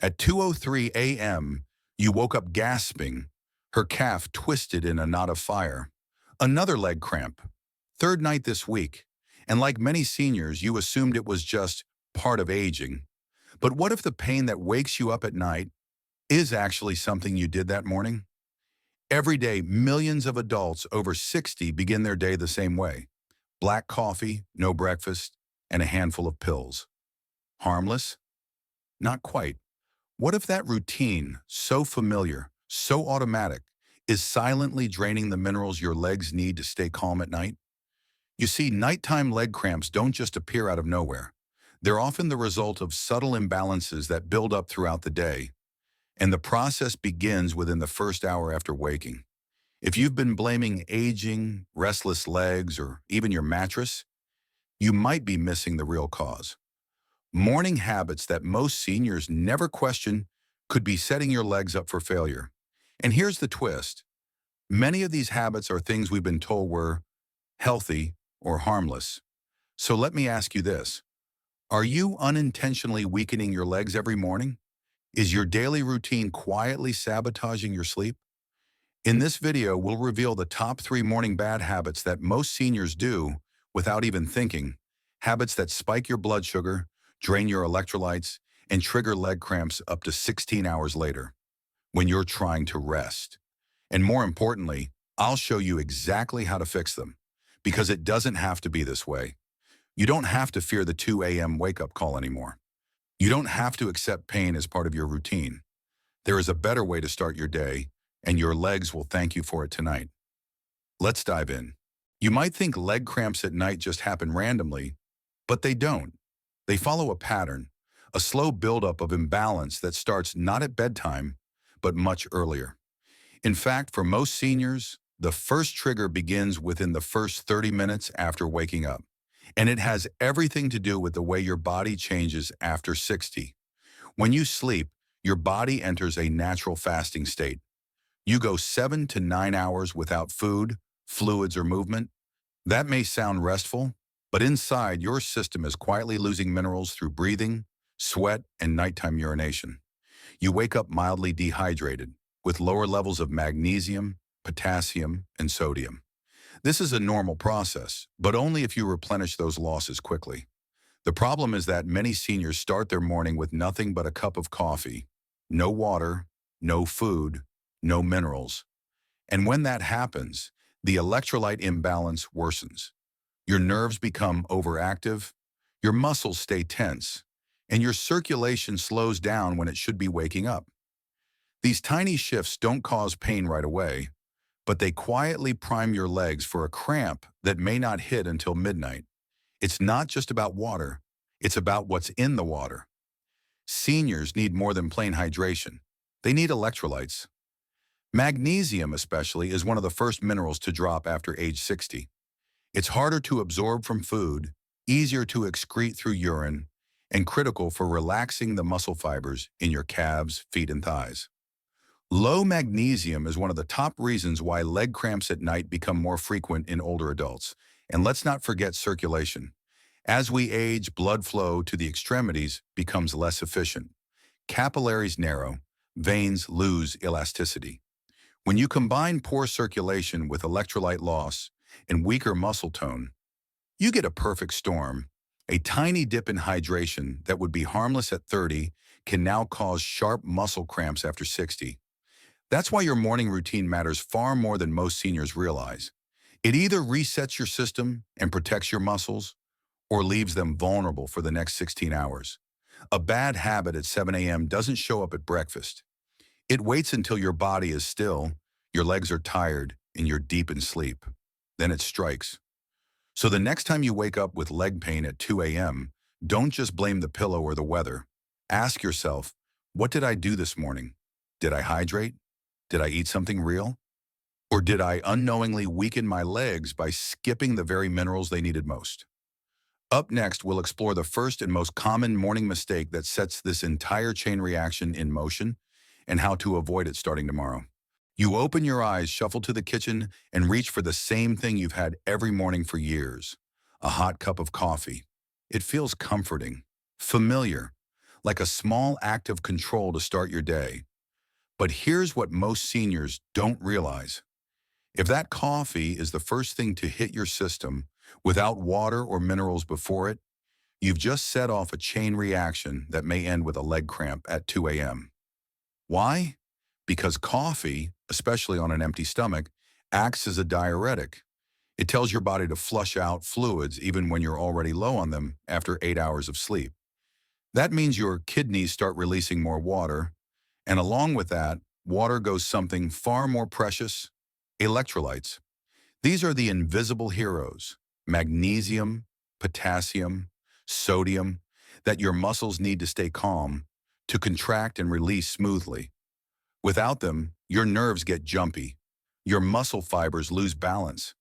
At 2:03 a.m., you woke up gasping, her calf twisted in a knot of fire. Another leg cramp. Third night this week. And like many seniors, you assumed it was just part of aging. But what if the pain that wakes you up at night is actually something you did that morning? Every day, millions of adults over 60 begin their day the same way. Black coffee, no breakfast, and a handful of pills. Harmless? Not quite. What if that routine, so familiar, so automatic, is silently draining the minerals your legs need to stay calm at night? You see, nighttime leg cramps don't just appear out of nowhere. They're often the result of subtle imbalances that build up throughout the day, and the process begins within the first hour after waking. If you've been blaming aging, restless legs, or even your mattress, you might be missing the real cause. Morning habits that most seniors never question could be setting your legs up for failure. And here's the twist. Many of these habits are things we've been told were healthy or harmless. So let me ask you this. Are you unintentionally weakening your legs every morning? Is your daily routine quietly sabotaging your sleep? In this video, we'll reveal the top 3 morning bad habits that most seniors do without even thinking. Habits that spike your blood sugar, drain your electrolytes, and trigger leg cramps up to 16 hours later when you're trying to rest. And more importantly, I'll show you exactly how to fix them, because it doesn't have to be this way. You don't have to fear the 2 a.m. wake-up call anymore. You don't have to accept pain as part of your routine. There is a better way to start your day, and your legs will thank you for it tonight. Let's dive in. You might think leg cramps at night just happen randomly, but they don't. They follow a pattern, a slow buildup of imbalance that starts not at bedtime, but much earlier. In fact, for most seniors, the first trigger begins within the first 30 minutes after waking up. And it has everything to do with the way your body changes after 60. When you sleep, your body enters a natural fasting state. You go 7 to 9 hours without food, fluids, or movement. That may sound restful, but inside, your system is quietly losing minerals through breathing, sweat, and nighttime urination. You wake up mildly dehydrated, with lower levels of magnesium, potassium, and sodium. This is a normal process, but only if you replenish those losses quickly. The problem is that many seniors start their morning with nothing but a cup of coffee, no water, no food, no minerals. And when that happens, the electrolyte imbalance worsens. Your nerves become overactive, your muscles stay tense, and your circulation slows down when it should be waking up. These tiny shifts don't cause pain right away, but they quietly prime your legs for a cramp that may not hit until midnight. It's not just about water, it's about what's in the water. Seniors need more than plain hydration. They need electrolytes. Magnesium, especially, is one of the first minerals to drop after age 60. It's harder to absorb from food, easier to excrete through urine, and critical for relaxing the muscle fibers in your calves, feet, and thighs. Low magnesium is one of the top reasons why leg cramps at night become more frequent in older adults. And let's not forget circulation. As we age, blood flow to the extremities becomes less efficient. Capillaries narrow, veins lose elasticity. When you combine poor circulation with electrolyte loss and weaker muscle tone, you get a perfect storm. A tiny dip in hydration that would be harmless at 30 can now cause sharp muscle cramps after 60. That's why your morning routine matters far more than most seniors realize. It either resets your system and protects your muscles, or leaves them vulnerable for the next 16 hours. A bad habit at 7 a.m. doesn't show up at breakfast. It waits until your body is still, your legs are tired, and you're deep in sleep. Then it strikes. So the next time you wake up with leg pain at 2 a.m., don't just blame the pillow or the weather. Ask yourself, what did I do this morning? Did I hydrate? Did I eat something real? Or did I unknowingly weaken my legs by skipping the very minerals they needed most? Up next, we'll explore the first and most common morning mistake that sets this entire chain reaction in motion and how to avoid it starting tomorrow. You open your eyes, shuffle to the kitchen, and reach for the same thing you've had every morning for years, a hot cup of coffee. It feels comforting, familiar, like a small act of control to start your day. But here's what most seniors don't realize. If that coffee is the first thing to hit your system without water or minerals before it, you've just set off a chain reaction that may end with a leg cramp at 2 a.m. Why? Because coffee, especially on an empty stomach, acts as a diuretic. It tells your body to flush out fluids even when you're already low on them after 8 hours of sleep. That means your kidneys start releasing more water, and along with that, water goes something far more precious, electrolytes. These are the invisible heroes, magnesium, potassium, sodium, that your muscles need to stay calm, to contract and release smoothly. Without them, your nerves get jumpy, your muscle fibers lose balance,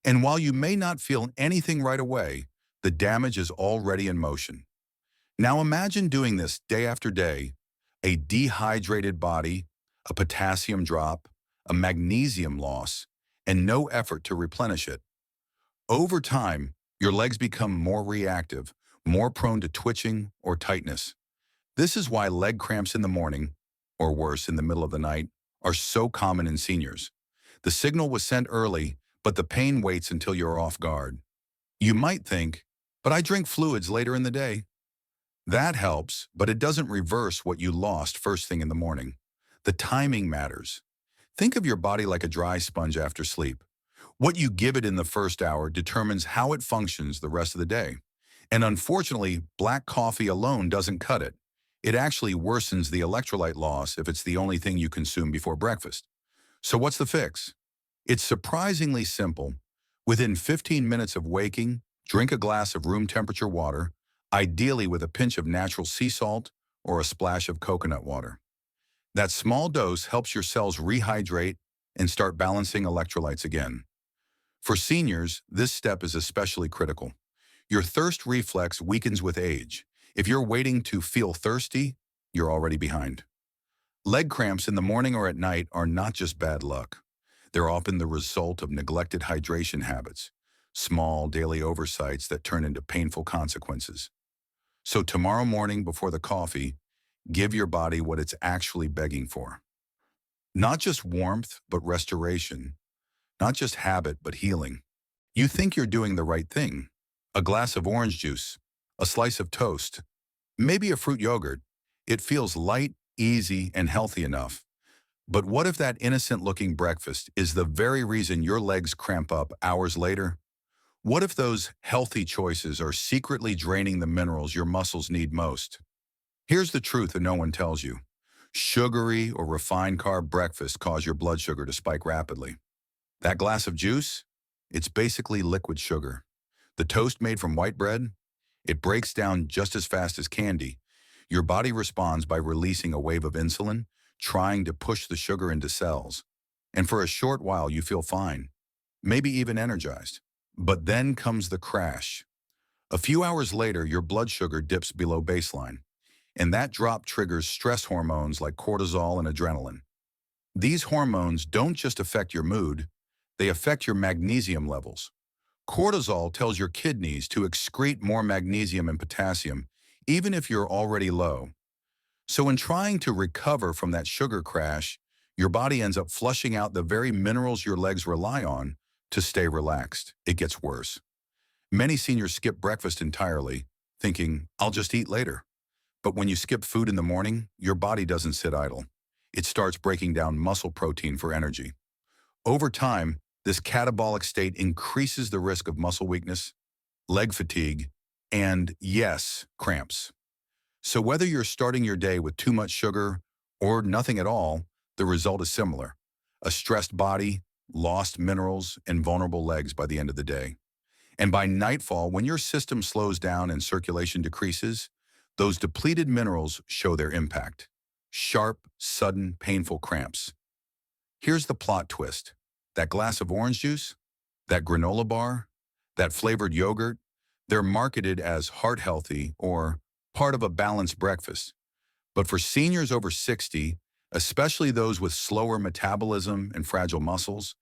and while you may not feel anything right away, the damage is already in motion. Now imagine doing this day after day, a dehydrated body, a potassium drop, a magnesium loss, and no effort to replenish it. Over time, your legs become more reactive, more prone to twitching or tightness. This is why leg cramps in the morning, or worse, in the middle of the night, are so common in seniors. The signal was sent early, but the pain waits until you're off guard. You might think, but I drink fluids later in the day. That helps, but it doesn't reverse what you lost first thing in the morning. The timing matters. Think of your body like a dry sponge after sleep. What you give it in the first hour determines how it functions the rest of the day. And unfortunately, black coffee alone doesn't cut it. It actually worsens the electrolyte loss if it's the only thing you consume before breakfast. So what's the fix? It's surprisingly simple. Within 15 minutes of waking, drink a glass of room temperature water, ideally with a pinch of natural sea salt or a splash of coconut water. That small dose helps your cells rehydrate and start balancing electrolytes again. For seniors, this step is especially critical. Your thirst reflex weakens with age. If you're waiting to feel thirsty, you're already behind. Leg cramps in the morning or at night are not just bad luck. They're often the result of neglected hydration habits, small daily oversights that turn into painful consequences. So tomorrow morning before the coffee, give your body what it's actually begging for. Not just warmth, but restoration. Not just habit, but healing. You think you're doing the right thing. A glass of orange juice, a slice of toast, maybe a fruit yogurt. It feels light, easy, and healthy enough. But what if that innocent-looking breakfast is the very reason your legs cramp up hours later? What if those healthy choices are secretly draining the minerals your muscles need most? Here's the truth that no one tells you. Sugary or refined carb breakfast cause your blood sugar to spike rapidly. That glass of juice? It's basically liquid sugar. The toast made from white bread? It breaks down just as fast as candy. Your body responds by releasing a wave of insulin, trying to push the sugar into cells. And for a short while, you feel fine, maybe even energized. But then comes the crash. A few hours later, your blood sugar dips below baseline, and that drop triggers stress hormones like cortisol and adrenaline. These hormones don't just affect your mood, they affect your magnesium levels. Cortisol tells your kidneys to excrete more magnesium and potassium, even if you're already low. So in trying to recover from that sugar crash, your body ends up flushing out the very minerals your legs rely on to stay relaxed. It gets worse. Many seniors skip breakfast entirely, thinking, I'll just eat later. But when you skip food in the morning, your body doesn't sit idle. It starts breaking down muscle protein for energy. Over time, this catabolic state increases the risk of muscle weakness, leg fatigue, and, yes, cramps. So whether you're starting your day with too much sugar or nothing at all, the result is similar. A stressed body, lost minerals, and vulnerable legs by the end of the day. And by nightfall, when your system slows down and circulation decreases, those depleted minerals show their impact. Sharp, sudden, painful cramps. Here's the plot twist. That glass of orange juice, that granola bar, that flavored yogurt, they're marketed as heart-healthy or part of a balanced breakfast. But for seniors over 60, especially those with slower metabolism and fragile muscles,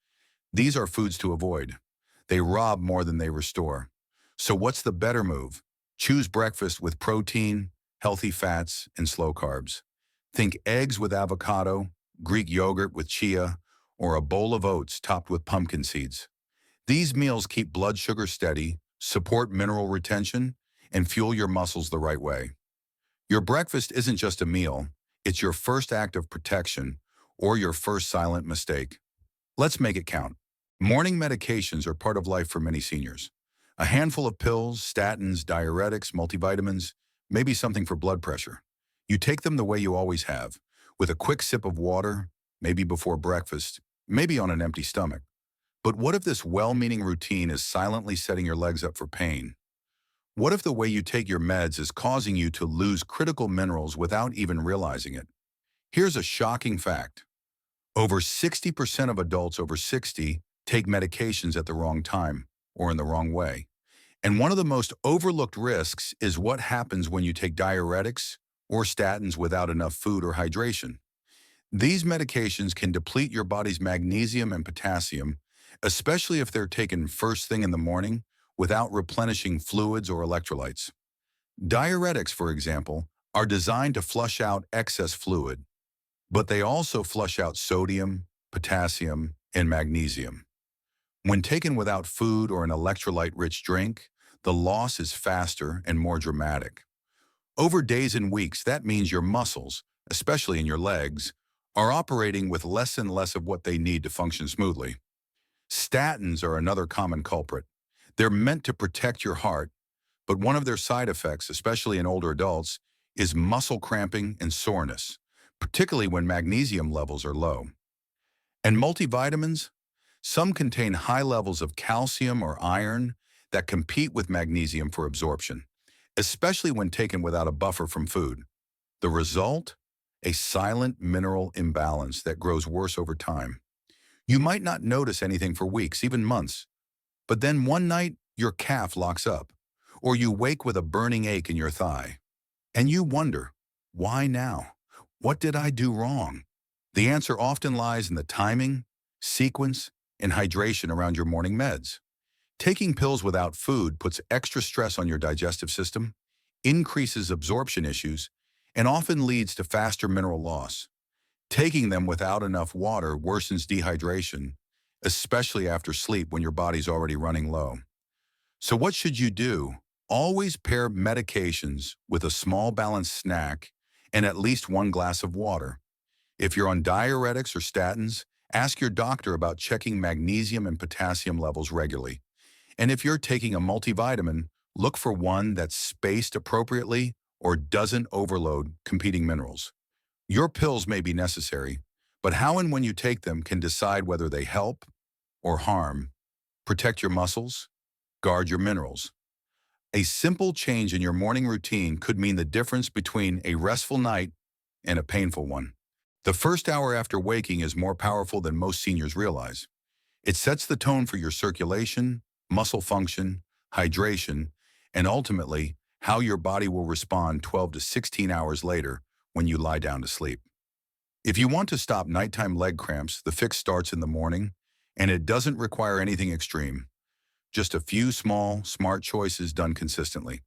these are foods to avoid. They rob more than they restore. So what's the better move? Choose breakfast with protein, healthy fats, and slow carbs. Think eggs with avocado, Greek yogurt with chia, or a bowl of oats topped with pumpkin seeds. These meals keep blood sugar steady, support mineral retention, and fuel your muscles the right way. Your breakfast isn't just a meal, it's your first act of protection or your first silent mistake. Let's make it count. Morning medications are part of life for many seniors. A handful of pills, statins, diuretics, multivitamins, maybe something for blood pressure. You take them the way you always have, with a quick sip of water, maybe before breakfast, maybe on an empty stomach. But what if this well-meaning routine is silently setting your legs up for pain? What if the way you take your meds is causing you to lose critical minerals without even realizing it? Here's a shocking fact. Over 60% of adults over 60 take medications at the wrong time or in the wrong way. And one of the most overlooked risks is what happens when you take diuretics or statins without enough food or hydration. These medications can deplete your body's magnesium and potassium, especially if they're taken first thing in the morning without replenishing fluids or electrolytes. Diuretics, for example, are designed to flush out excess fluid, but they also flush out sodium, potassium, and magnesium. When taken without food or an electrolyte-rich drink, the loss is faster and more dramatic. Over days and weeks, that means your muscles, especially in your legs, are operating with less and less of what they need to function smoothly. Statins are another common culprit. They're meant to protect your heart, but one of their side effects, especially in older adults, is muscle cramping and soreness, particularly when magnesium levels are low. And multivitamins? Some contain high levels of calcium or iron that compete with magnesium for absorption, especially when taken without a buffer from food. The result? A silent mineral imbalance that grows worse over time. You might not notice anything for weeks, even months, but then one night your calf locks up, or you wake with a burning ache in your thigh. And you wonder, why now? What did I do wrong? The answer often lies in the timing, sequence, and hydration around your morning meds. Taking pills without food puts extra stress on your digestive system, increases absorption issues, and often leads to faster mineral loss. Taking them without enough water worsens dehydration, especially after sleep when your body's already running low. So what should you do? Always pair medications with a small balanced snack and at least one glass of water. If you're on diuretics or statins, ask your doctor about checking magnesium and potassium levels regularly. And if you're taking a multivitamin, look for one that's spaced appropriately or doesn't overload competing minerals. Your pills may be necessary, but how and when you take them can decide whether they help or harm, protect your muscles, guard your minerals. A simple change in your morning routine could mean the difference between a restful night and a painful one. The first hour after waking is more powerful than most seniors realize. It sets the tone for your circulation, muscle function, hydration, and ultimately, how your body will respond 12 to 16 hours later when you lie down to sleep. If you want to stop nighttime leg cramps, the fix starts in the morning, and it doesn't require anything extreme. Just a few small, smart choices done consistently.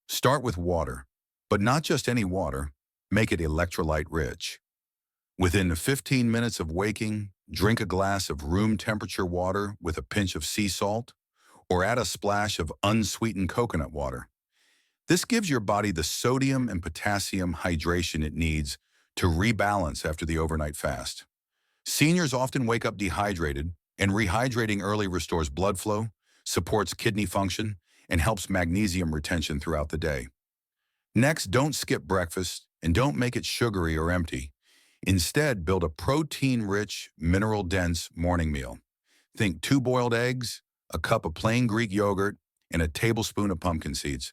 Start with water, but not just any water. Make it electrolyte rich. Within 15 minutes of waking, drink a glass of room temperature water with a pinch of sea salt, or add a splash of unsweetened coconut water. This gives your body the sodium and potassium hydration it needs to rebalance after the overnight fast. Seniors often wake up dehydrated, and rehydrating early restores blood flow, supports kidney function, and helps magnesium retention throughout the day. Next, don't skip breakfast and don't make it sugary or empty. Instead, build a protein-rich, mineral-dense morning meal. Think 2 boiled eggs, a cup of plain Greek yogurt, and a tablespoon of pumpkin seeds.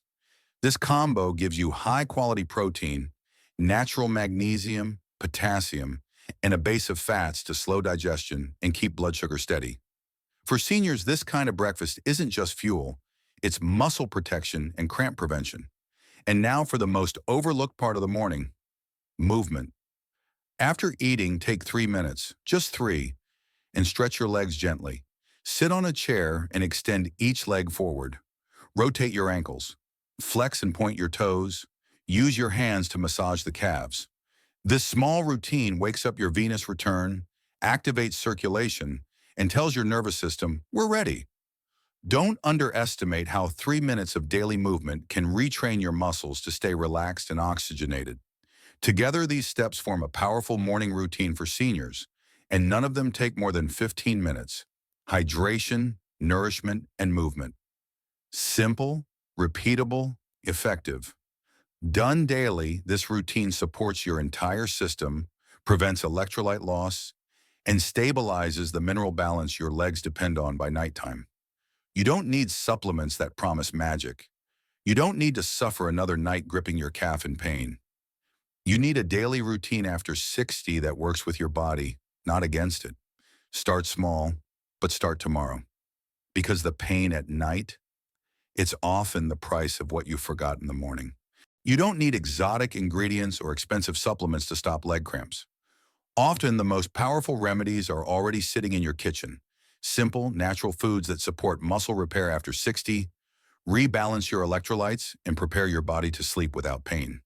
This combo gives you high-quality protein, natural magnesium, potassium, and a base of fats to slow digestion and keep blood sugar steady. For seniors, this kind of breakfast isn't just fuel, it's muscle protection and cramp prevention. And now for the most overlooked part of the morning, movement. After eating, take 3 minutes, just 3, and stretch your legs gently. Sit on a chair and extend each leg forward. Rotate your ankles. Flex and point your toes. Use your hands to massage the calves. This small routine wakes up your venous return, activates circulation, and tells your nervous system, we're ready. Don't underestimate how 3 minutes of daily movement can retrain your muscles to stay relaxed and oxygenated. Together, these steps form a powerful morning routine for seniors, and none of them take more than 15 minutes. Hydration, nourishment, and movement. Simple, repeatable, effective. Done daily, this routine supports your entire system, prevents electrolyte loss, and stabilizes the mineral balance your legs depend on by nighttime. You don't need supplements that promise magic. You don't need to suffer another night gripping your calf in pain. You need a daily routine after 60 that works with your body, not against it. Start small, but start tomorrow. Because the pain at night, it's often the price of what you forgot in the morning. You don't need exotic ingredients or expensive supplements to stop leg cramps. Often, the most powerful remedies are already sitting in your kitchen. Simple, natural foods that support muscle repair after 60, rebalance your electrolytes, and prepare your body to sleep without pain.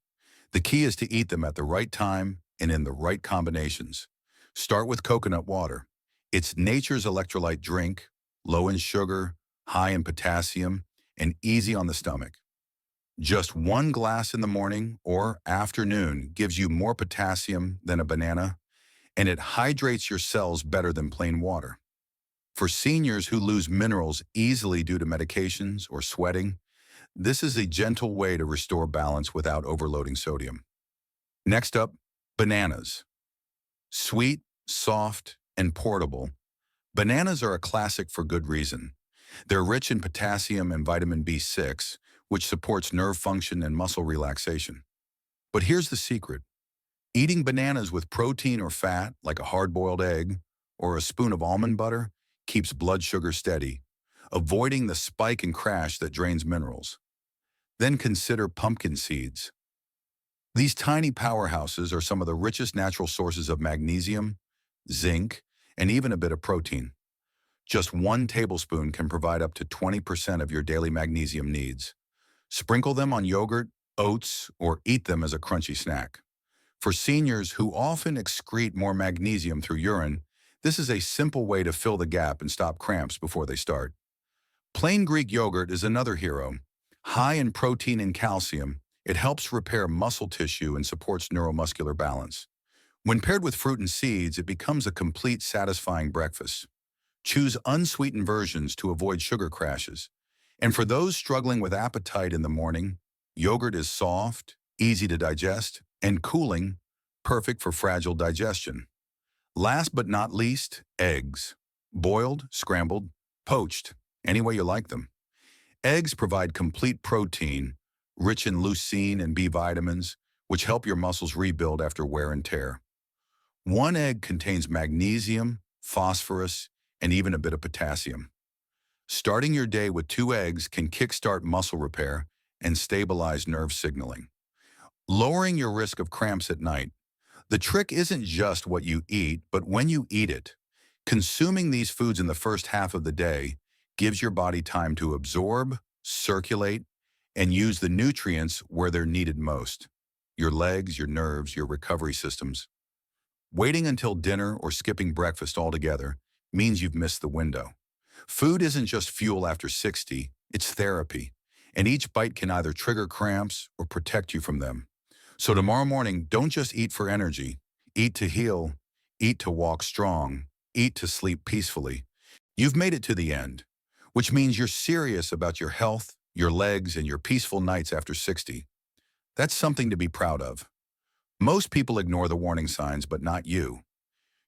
The key is to eat them at the right time and in the right combinations. Start with coconut water. It's nature's electrolyte drink, low in sugar, high in potassium, and easy on the stomach. Just one glass in the morning or afternoon gives you more potassium than a banana, and it hydrates your cells better than plain water. For seniors who lose minerals easily due to medications or sweating, this is a gentle way to restore balance without overloading sodium. Next up, bananas. Sweet, soft, and portable, bananas are a classic for good reason. They're rich in potassium and vitamin B6, which supports nerve function and muscle relaxation. But here's the secret. Eating bananas with protein or fat, like a hard-boiled egg or a spoon of almond butter, keeps blood sugar steady, avoiding the spike and crash that drains minerals. Then consider pumpkin seeds. These tiny powerhouses are some of the richest natural sources of magnesium, zinc, and even a bit of protein. Just 1 tablespoon can provide up to 20% of your daily magnesium needs. Sprinkle them on yogurt, oats, or eat them as a crunchy snack. For seniors who often excrete more magnesium through urine, this is a simple way to fill the gap and stop cramps before they start. Plain Greek yogurt is another hero. High in protein and calcium, it helps repair muscle tissue and supports neuromuscular balance. When paired with fruit and seeds, it becomes a complete, satisfying breakfast. Choose unsweetened versions to avoid sugar crashes. And for those struggling with appetite in the morning, yogurt is soft, easy to digest, and cooling, perfect for fragile digestion. Last but not least, eggs. Boiled, scrambled, poached, any way you like them. Eggs provide complete protein, rich in leucine and B vitamins, which help your muscles rebuild after wear and tear. One egg contains magnesium, phosphorus, and even a bit of potassium. Starting your day with 2 eggs can kickstart muscle repair and stabilize nerve signaling, lowering your risk of cramps at night. The trick isn't just what you eat, but when you eat it. Consuming these foods in the first half of the day gives your body time to absorb, circulate, and use the nutrients where they're needed most. Your legs, your nerves, your recovery systems. Waiting until dinner or skipping breakfast altogether means you've missed the window. Food isn't just fuel after 60, it's therapy, and each bite can either trigger cramps or protect you from them. So tomorrow morning, don't just eat for energy. Eat to heal, eat to walk strong, eat to sleep peacefully. You've made it to the end, which means you're serious about your health, your legs, and your peaceful nights after 60. That's something to be proud of. Most people ignore the warning signs, but not you.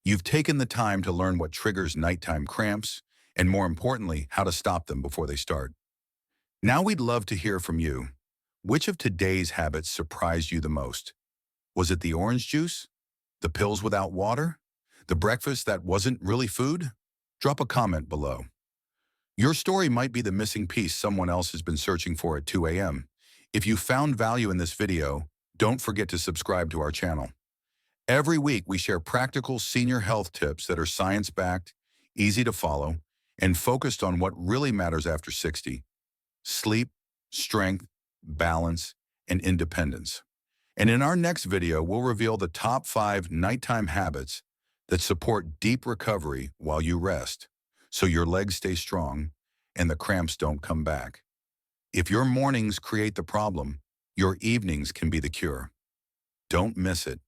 You've taken the time to learn what triggers nighttime cramps, and more importantly, how to stop them before they start. Now we'd love to hear from you. Which of today's habits surprised you the most? Was it the orange juice? The pills without water? The breakfast that wasn't really food? Drop a comment below. Your story might be the missing piece someone else has been searching for at 2 a.m. If you found value in this video, don't forget to subscribe to our channel. Every week, we share practical senior health tips that are science-backed, easy to follow, and focused on what really matters after 60. Sleep, strength, balance, and independence. And in our next video, we'll reveal the top 5 nighttime habits that support deep recovery while you rest, so your legs stay strong and the cramps don't come back. If your mornings create the problem, your evenings can be the cure. Don't miss it.